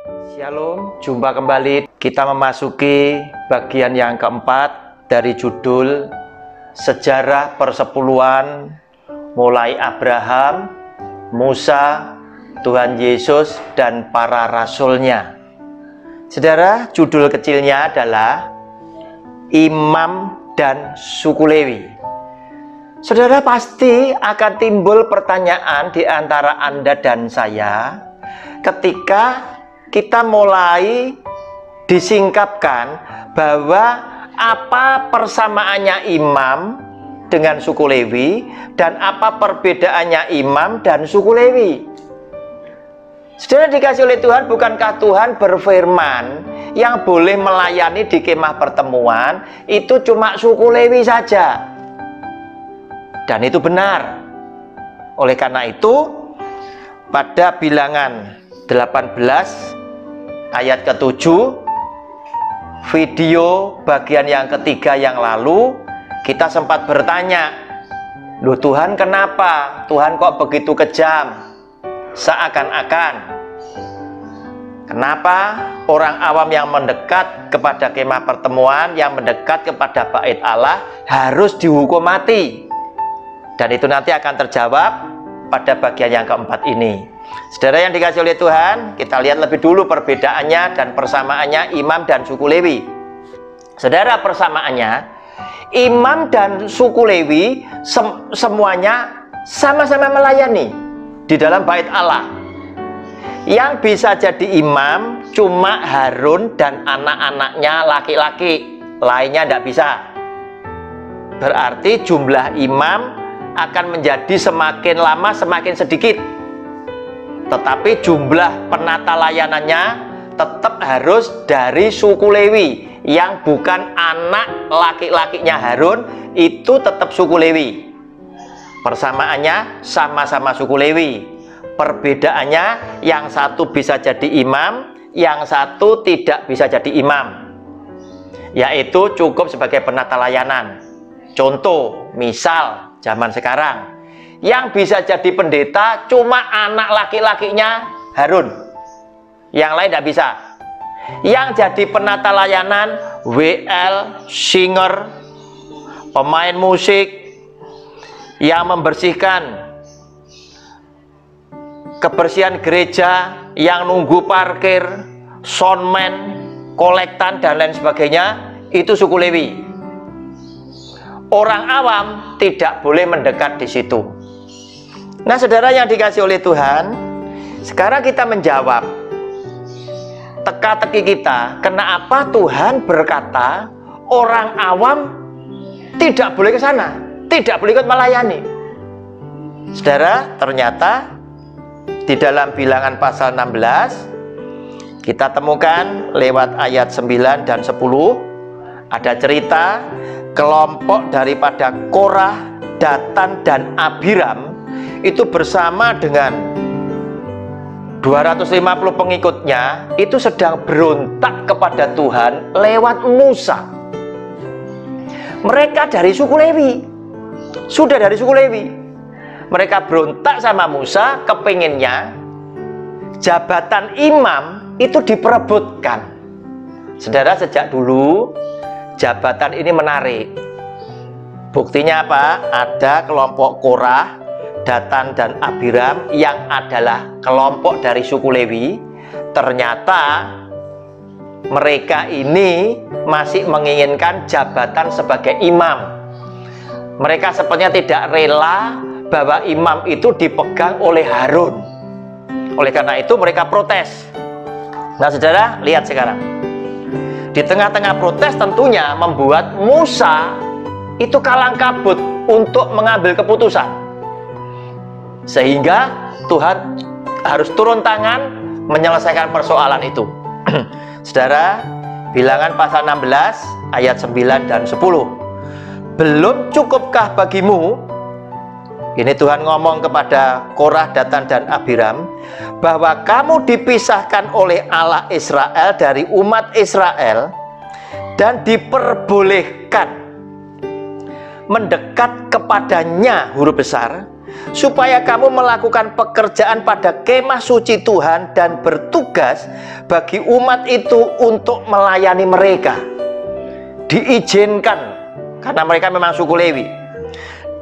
Shalom, jumpa kembali. Kita memasuki bagian yang keempat dari judul Sejarah Persepuluhan mulai Abraham, Musa, Tuhan Yesus, dan para rasulnya. Saudara, judul kecilnya adalah Imam dan Suku Lewi. Saudara, pasti akan timbul pertanyaan di antara Anda dan saya ketika kita mulai disingkapkan bahwa apa persamaannya imam dengan suku Lewi dan apa perbedaannya imam dan suku Lewi. Saudara dikasih oleh Tuhan, bukankah Tuhan berfirman yang boleh melayani di kemah pertemuan itu cuma suku Lewi saja? Dan itu benar. Oleh karena itu, pada Bilangan 18 ayat ke-7, video bagian yang ketiga yang lalu, kita sempat bertanya, loh Tuhan kenapa? Tuhan kok begitu kejam? Seakan-akan, kenapa orang awam yang mendekat kepada kemah pertemuan, yang mendekat kepada bait Allah harus dihukum mati? Dan itu nanti akan terjawab pada bagian yang keempat ini. Saudara yang dikasih oleh Tuhan, kita lihat lebih dulu perbedaannya dan persamaannya imam dan suku Lewi. Saudara, persamaannya, imam dan suku Lewi semuanya sama-sama melayani di dalam bait Allah. Yang bisa jadi imam cuma Harun dan anak-anaknya laki-laki, lainnya tidak bisa. Berarti jumlah imam akan menjadi semakin lama semakin sedikit. Tetapi jumlah penata layanannya tetap harus dari suku Lewi, yang bukan anak laki-lakinya Harun, itu tetap suku Lewi. Persamaannya sama-sama suku Lewi. Perbedaannya, yang satu bisa jadi imam, yang satu tidak bisa jadi imam, yaitu cukup sebagai penata layanan. Contoh, misal zaman sekarang, yang bisa jadi pendeta cuma anak laki-lakinya Harun, yang lain tidak bisa. Yang jadi penata layanan, WL, singer, pemain musik, yang membersihkan kebersihan gereja, yang nunggu parkir, soundman, kolektan, dan lain sebagainya, itu suku Lewi. Orang awam tidak boleh mendekat di situ. Nah, saudara yang dikasih oleh Tuhan, sekarang kita menjawab teka-teki kita, kenapa Tuhan berkata orang awam tidak boleh ke sana, tidak boleh ikut melayani. Saudara, ternyata di dalam Bilangan pasal 16 kita temukan lewat ayat 9 dan 10 ada cerita kelompok daripada Korah, Datan, dan Abiram itu bersama dengan 250 pengikutnya itu sedang berontak kepada Tuhan lewat Musa. Mereka dari suku Lewi, sudah dari suku Lewi. Mereka berontak sama Musa, kepinginnya jabatan imam itu diperebutkan. Saudara, sejak dulu jabatan ini menarik. Buktinya apa? Ada kelompok Korah, Datan, dan Abiram yang adalah kelompok dari suku Lewi. Ternyata mereka ini masih menginginkan jabatan sebagai imam. Mereka sepertinya tidak rela bahwa imam itu dipegang oleh Harun. Oleh karena itu mereka protes. Nah, saudara, lihat sekarang. Di tengah-tengah protes tentunya membuat Musa itu kalang kabut untuk mengambil keputusan. Sehingga Tuhan harus turun tangan menyelesaikan persoalan itu. Saudara, Bilangan pasal 16 ayat 9 dan 10. Belum cukupkah bagimu, ini Tuhan ngomong kepada Korah, Datan, dan Abiram, bahwa kamu dipisahkan oleh Allah Israel dari umat Israel dan diperbolehkan mendekat kepadanya, huruf besar, supaya kamu melakukan pekerjaan pada kemah suci Tuhan dan bertugas bagi umat itu untuk melayani mereka. Diizinkan karena mereka memang suku Lewi.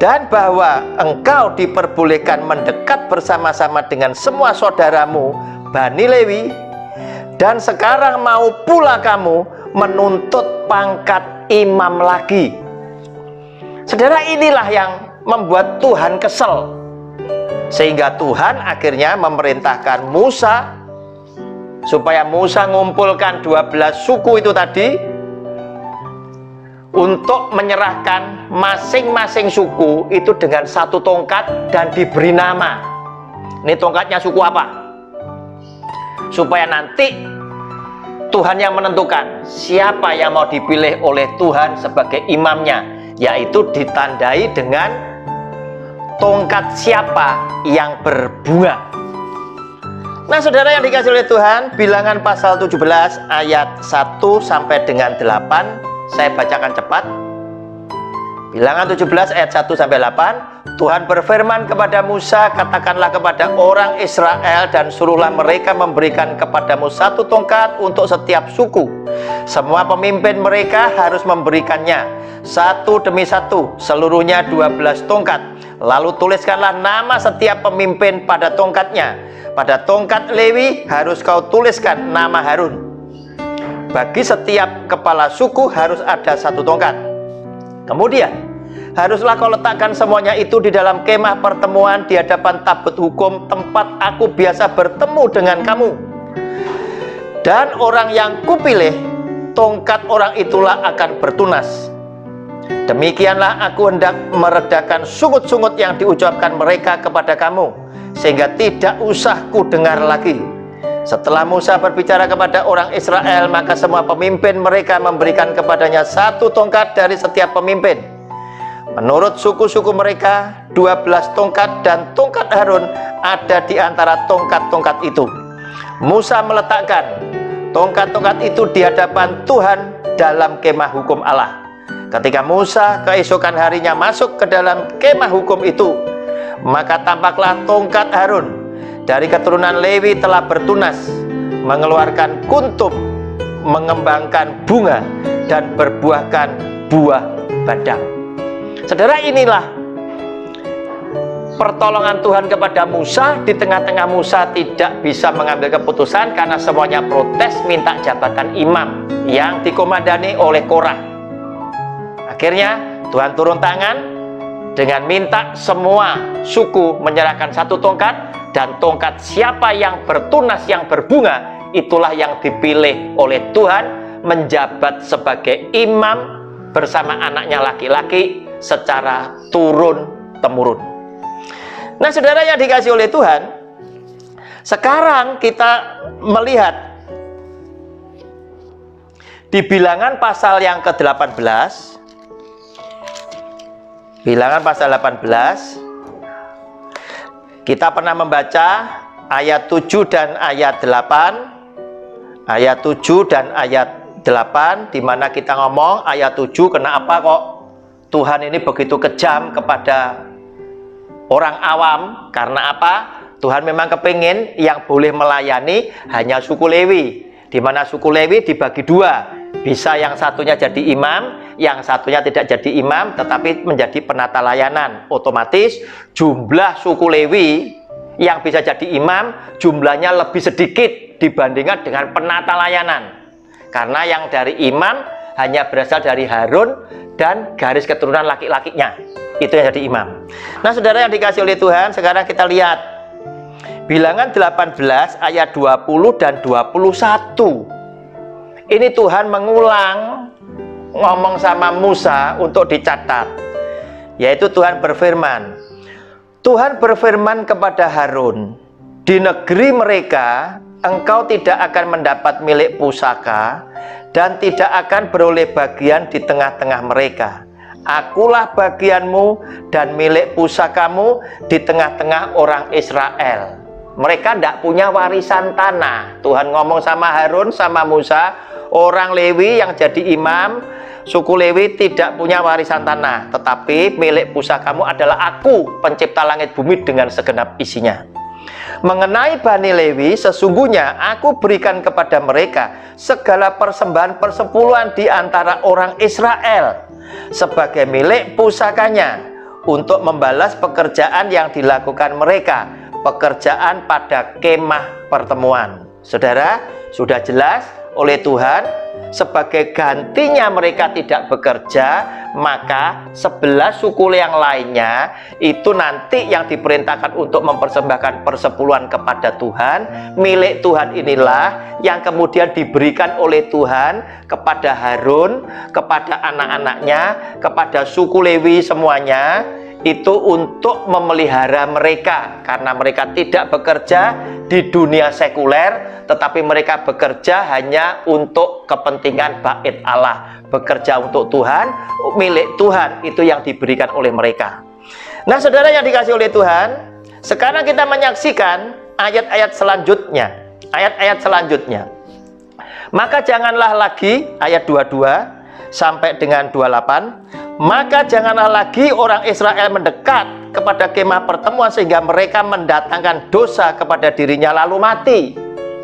Dan bahwa engkau diperbolehkan mendekat bersama-sama dengan semua saudaramu Bani Lewi, dan sekarang mau pula kamu menuntut pangkat imam lagi. Saudara, inilah yang membuat Tuhan kesel, sehingga Tuhan akhirnya memerintahkan Musa supaya Musa ngumpulkan 12 suku itu tadi untuk menyerahkan masing-masing suku itu dengan satu tongkat dan diberi nama. Ini tongkatnya suku apa? Supaya nanti Tuhan yang menentukan siapa yang mau dipilih oleh Tuhan sebagai imamnya, yaitu ditandai dengan tongkat siapa yang berbunga. Nah, saudara yang dikasih oleh Tuhan, Bilangan pasal 17 ayat 1 sampai dengan 8. Saya bacakan cepat. Bilangan 17 ayat 1 sampai 8. Tuhan berfirman kepada Musa, katakanlah kepada orang Israel dan suruhlah mereka memberikan kepadamu satu tongkat untuk setiap suku. Semua pemimpin mereka harus memberikannya satu demi satu, seluruhnya 12 tongkat. Lalu tuliskanlah nama setiap pemimpin pada tongkatnya. Pada tongkat Lewi harus kau tuliskan nama Harun. Bagi setiap kepala suku harus ada satu tongkat. Kemudian haruslah kau letakkan semuanya itu di dalam kemah pertemuan di hadapan tabut hukum, tempat aku biasa bertemu dengan kamu. Dan orang yang kupilih, tongkat orang itulah akan bertunas. Demikianlah aku hendak meredakan sungut-sungut yang diucapkan mereka kepada kamu, sehingga tidak usah ku dengar lagi. Setelah Musa berbicara kepada orang Israel, maka semua pemimpin mereka memberikan kepadanya satu tongkat dari setiap pemimpin. Menurut suku-suku mereka, 12 tongkat, dan tongkat Harun ada di antara tongkat-tongkat itu. Musa meletakkan tongkat-tongkat itu di hadapan Tuhan dalam kemah hukum Allah. Ketika Musa keesokan harinya masuk ke dalam kemah hukum itu, maka tampaklah tongkat Harun dari keturunan Lewi telah bertunas, mengeluarkan kuntum, mengembangkan bunga, dan berbuahkan buah badang. Saudara, inilah pertolongan Tuhan kepada Musa. Di tengah-tengah Musa tidak bisa mengambil keputusan karena semuanya protes minta jabatan imam yang dikomandani oleh Korah. Akhirnya Tuhan turun tangan dengan minta semua suku menyerahkan satu tongkat. Dan tongkat siapa yang bertunas, yang berbunga, itulah yang dipilih oleh Tuhan menjabat sebagai imam bersama anaknya laki-laki secara turun-temurun. Nah, saudara yang dikasih oleh Tuhan, sekarang kita melihat di Bilangan pasal yang ke-18. Bilangan pasal 18. Kita pernah membaca ayat 7 dan ayat 8. Ayat 7 dan ayat 8, di mana kita ngomong ayat 7, kenapa kok Tuhan ini begitu kejam kepada orang awam? Karena apa? Tuhan memang kepingin yang boleh melayani hanya suku Lewi, di mana suku Lewi dibagi dua. Bisa yang satunya jadi imam, yang satunya tidak jadi imam tetapi menjadi penata layanan. Otomatis jumlah suku Lewi yang bisa jadi imam jumlahnya lebih sedikit dibandingkan dengan penata layanan. Karena yang dari imam hanya berasal dari Harun dan garis keturunan laki-lakinya. Itu yang jadi imam. Nah, saudara yang dikasih oleh Tuhan, sekarang kita lihat Bilangan 18 ayat 20 dan 21. Ini Tuhan mengulang ngomong sama Musa untuk dicatat, yaitu Tuhan berfirman kepada Harun, di negeri mereka engkau tidak akan mendapat milik pusaka dan tidak akan beroleh bagian di tengah-tengah mereka. Akulah bagianmu dan milik pusakamu di tengah-tengah orang Israel. Mereka tidak punya warisan tanah. Tuhan ngomong sama Harun, sama Musa, Orang Lewi yang jadi imam suku Lewi tidak punya warisan tanah, tetapi milik pusakamu adalah Aku, pencipta langit bumi dengan segenap isinya. Mengenai Bani Lewi, sesungguhnya Aku berikan kepada mereka segala persembahan persepuluhan di antara orang Israel sebagai milik pusakanya, untuk membalas pekerjaan yang dilakukan mereka, pekerjaan pada kemah pertemuan. Saudara, sudah jelas oleh Tuhan, sebagai gantinya mereka tidak bekerja, maka 11 suku yang lainnya itu nanti yang diperintahkan untuk mempersembahkan persepuluhan kepada Tuhan. Milik Tuhan inilah yang kemudian diberikan oleh Tuhan kepada Harun, kepada anak-anaknya, kepada suku Lewi semuanya, itu untuk memelihara mereka, karena mereka tidak bekerja di dunia sekuler, tetapi mereka bekerja hanya untuk kepentingan bait Allah, bekerja untuk Tuhan, milik Tuhan, itu yang diberikan oleh mereka. Nah, saudara yang dikasih oleh Tuhan, sekarang kita menyaksikan ayat-ayat selanjutnya. Ayat-ayat selanjutnya. Maka janganlah lagi, ayat 22 sampai dengan 28, maka janganlah lagi orang Israel mendekat kepada kemah pertemuan sehingga mereka mendatangkan dosa kepada dirinya lalu mati.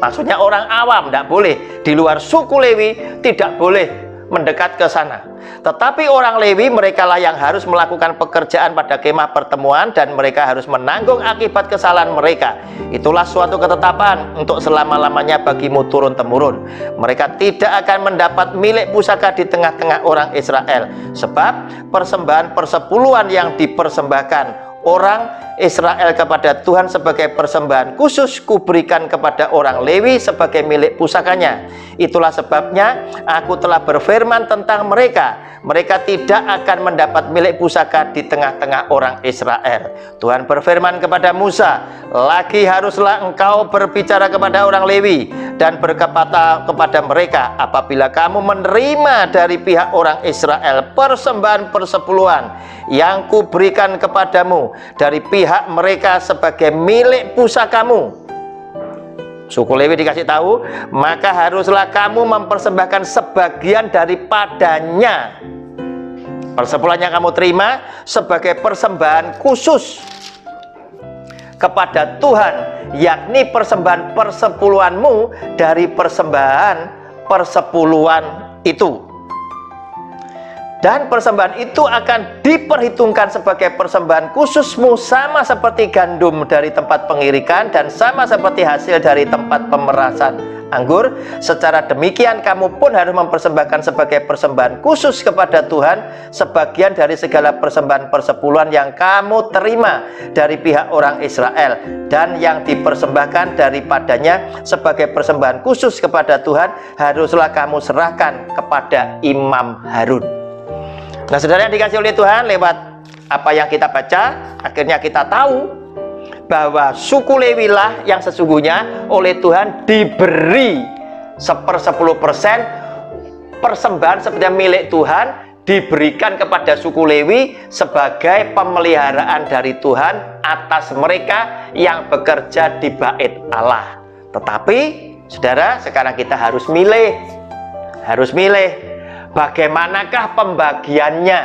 Maksudnya orang awam tidak boleh, di luar suku Lewi tidak boleh mendekat ke sana. Tetapi orang Lewi, mereka lah yang harus melakukan pekerjaan pada kemah pertemuan, dan mereka harus menanggung akibat kesalahan mereka. Itulah suatu ketetapan untuk selama-lamanya bagimu turun-temurun. Mereka tidak akan mendapat milik pusaka di tengah-tengah orang Israel, sebab persembahan persepuluhan yang dipersembahkan orang Israel kepada Tuhan sebagai persembahan khusus kuberikan kepada orang Lewi sebagai milik pusakanya. Itulah sebabnya Aku telah berfirman tentang mereka. Mereka tidak akan mendapat milik pusaka di tengah-tengah orang Israel. Tuhan berfirman kepada Musa, lagi haruslah engkau berbicara kepada orang Lewi dan berkata kepada mereka, apabila kamu menerima dari pihak orang Israel persembahan persepuluhan yang kuberikan kepadamu dari pihak mereka sebagai milik pusakamu, suku Lewi dikasih tahu, maka haruslah kamu mempersembahkan sebagian daripadanya. Persepuluhan yang kamu terima sebagai persembahan khusus kepada Tuhan, yakni persembahan persepuluhanmu dari persembahan persepuluhan itu. Dan persembahan itu akan diperhitungkan sebagai persembahan khususmu, sama seperti gandum dari tempat pengirikan dan sama seperti hasil dari tempat pemerasan anggur. Secara demikian kamu pun harus mempersembahkan sebagai persembahan khusus kepada Tuhan sebagian dari segala persembahan persepuluhan yang kamu terima dari pihak orang Israel, dan yang dipersembahkan daripadanya sebagai persembahan khusus kepada Tuhan haruslah kamu serahkan kepada Imam Harun. Nah, saudara yang dikasih oleh Tuhan, lewat apa yang kita baca, akhirnya kita tahu bahwa suku Lewi lah yang sesungguhnya oleh Tuhan diberi 10% persembahan sebagai milik Tuhan, diberikan kepada suku Lewi sebagai pemeliharaan dari Tuhan atas mereka yang bekerja di bait Allah. Tetapi saudara, sekarang kita harus milih bagaimanakah pembagiannya.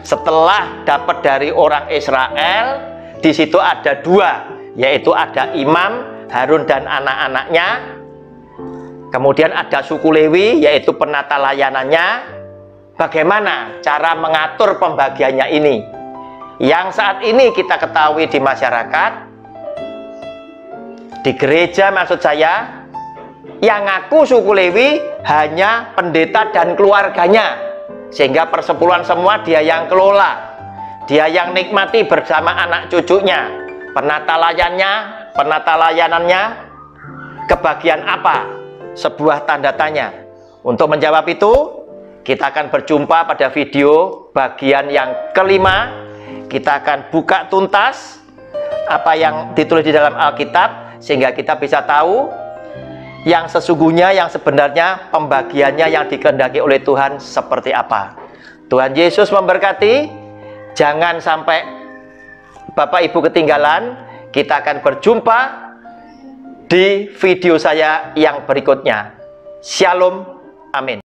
Setelah dapat dari orang Israel, di situ ada dua, yaitu ada imam Harun dan anak-anaknya, kemudian ada suku Lewi, yaitu penata layanannya. Bagaimana cara mengatur pembagiannya ini? Yang saat ini kita ketahui di masyarakat, di gereja maksud saya, yang ngaku suku Lewi hanya pendeta dan keluarganya, sehingga persepuluhan semua dia yang kelola, dia yang nikmati bersama anak cucunya. Penata layanannya kebagian apa? Sebuah tanda tanya. Untuk menjawab itu, kita akan berjumpa pada video bagian yang kelima. Kita akan buka tuntas apa yang ditulis di dalam Alkitab, sehingga kita bisa tahu yang sesungguhnya, yang sebenarnya pembagiannya yang dikehendaki oleh Tuhan seperti apa. Tuhan Yesus memberkati. Jangan sampai Bapak Ibu ketinggalan. Kita akan berjumpa di video saya yang berikutnya. Shalom. Amin.